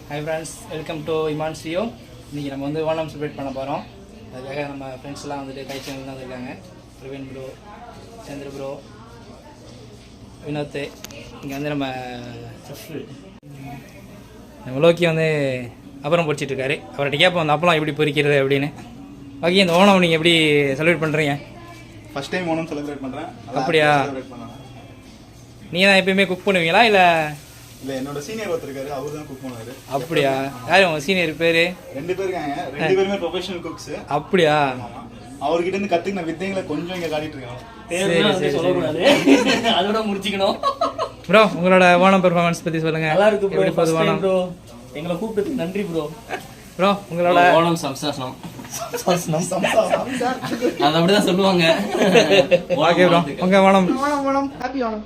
Hi friends, welcome to Iman Studio. இன்னைக்கு நம்ம வந்து ஓணம் செலிப்ரேட் பண்ண போகிறோம். அதுக்காக நம்ம ஃப்ரெண்ட்ஸ்லாம் வந்துட்டு கை சேனல் தான் இருக்காங்க. பிரவீன் ப்ரோ, சந்திர ப்ரோ, வினோத். இங்கே வந்து நம்ம லோக்கி வந்து அப்புறம் பொரிச்சிட்டு இருக்காரு. அவர்கிட்ட கேட்போம் அந்த அப்பளம் எப்படி பொரிக்கிறது அப்படின்னு. ஓகே, இந்த ஓணம் நீங்கள் எப்படி செலிப்ரேட் பண்ணுறீங்க? ஃபர்ஸ்ட் டைம் ஓணம் செலிப்ரேட் பண்ணுறேன். அப்படியா? நீங்கள் தான் எப்பயுமே குக் பண்ணுவீங்களா இல்லை? இல்லை, என்னோட சீனியர் ஒருத்தர் இருக்காரு, அவர் தான் குக் பண்ணுவாரு. அப்படியா? யார் உங்க சீனியர் பேரு? ரெண்டு பேர் இருக்காங்க, ரெண்டு பேருமே ப்ரொஃபஷனல் குக்ஸ். அப்படியா? அவர்கிட்ட இருந்து கத்துக்கின வித்தைகளை கொஞ்சம் இங்க காட்டிட்டு இருக்காங்க. அதோட முடிச்சுக்கணும். ப்ரோ, உங்களோட ஓணம் பெர்ஃபார்மன்ஸ் பத்தி சொல்லுங்க. நல்லா இருக்கு ப்ரோ. First time bro. எங்களை கூப்பிட்டதுக்கு நன்றி ப்ரோ. ப்ரோ, உங்களோட ஓணம் சம்சாசனம். அது அப்படிதான் சொல்லுவாங்க. ஓகே ப்ரோ, உங்க ஓணம் ஹாப்பி ஓணம்.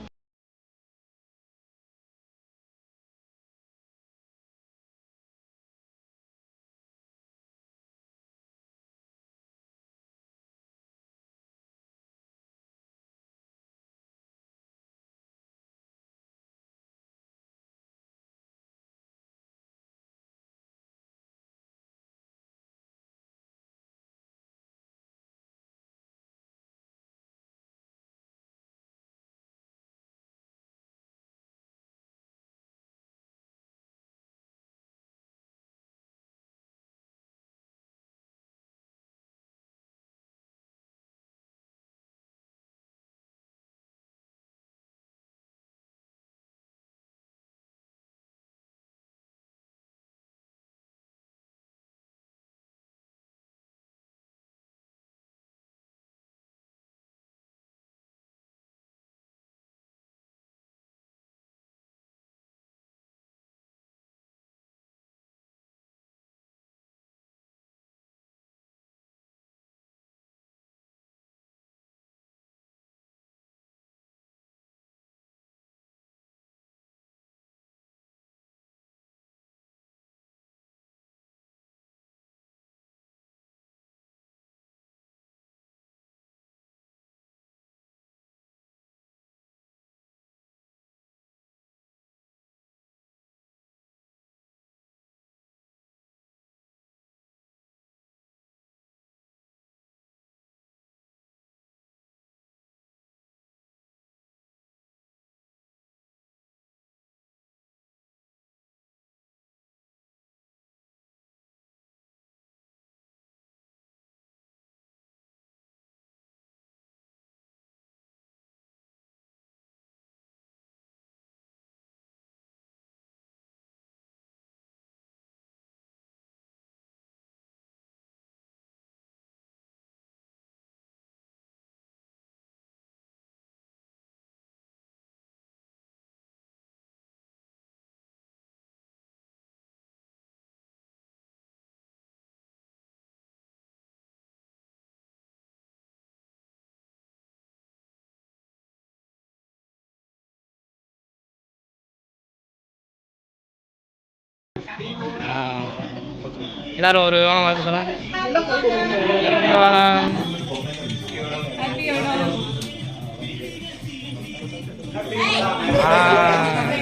எல்லாரும் ஒரு ஓணம் வாழ்த்து சொல்ல.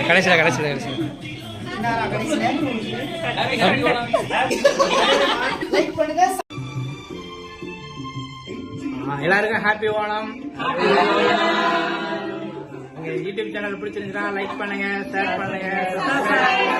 கடைசியில் எல்லாருக்கும் ஹாப்பி ஓணம். உங்க யூடியூப் சேனல் பிடிச்சிருந்துச்சுன்னா லைக் பண்ணுங்க, ஷேர் பண்ணுங்க, சப்ஸ்கிரைப் பண்ணுங்க.